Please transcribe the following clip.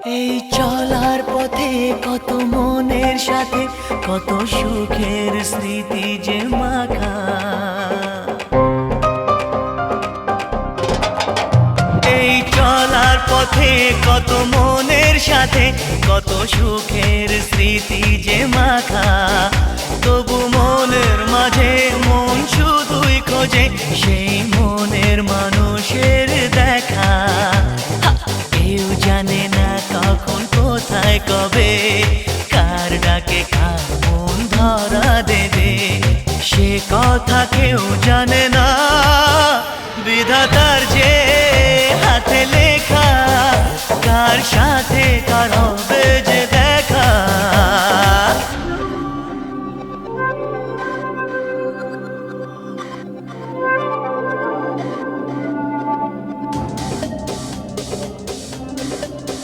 এই চলার পথে কত মনের সাথে কত সুখের স্মৃতি যে মাখা। এই চলার পথে কত মনের সাথে কত সুখের স্মৃতি যে মাখা। তবু মনের মাঝে মন শুধুই খোঁজে সেই মনের মানুষের দেখা। কেউ জানে না কখন কোথায় কবে কার ডাকে কার মন ধরা দেবে, সে কথা কেউ জানে না। বিধাতার যে হাতে লেখা কার সাথে কার হবে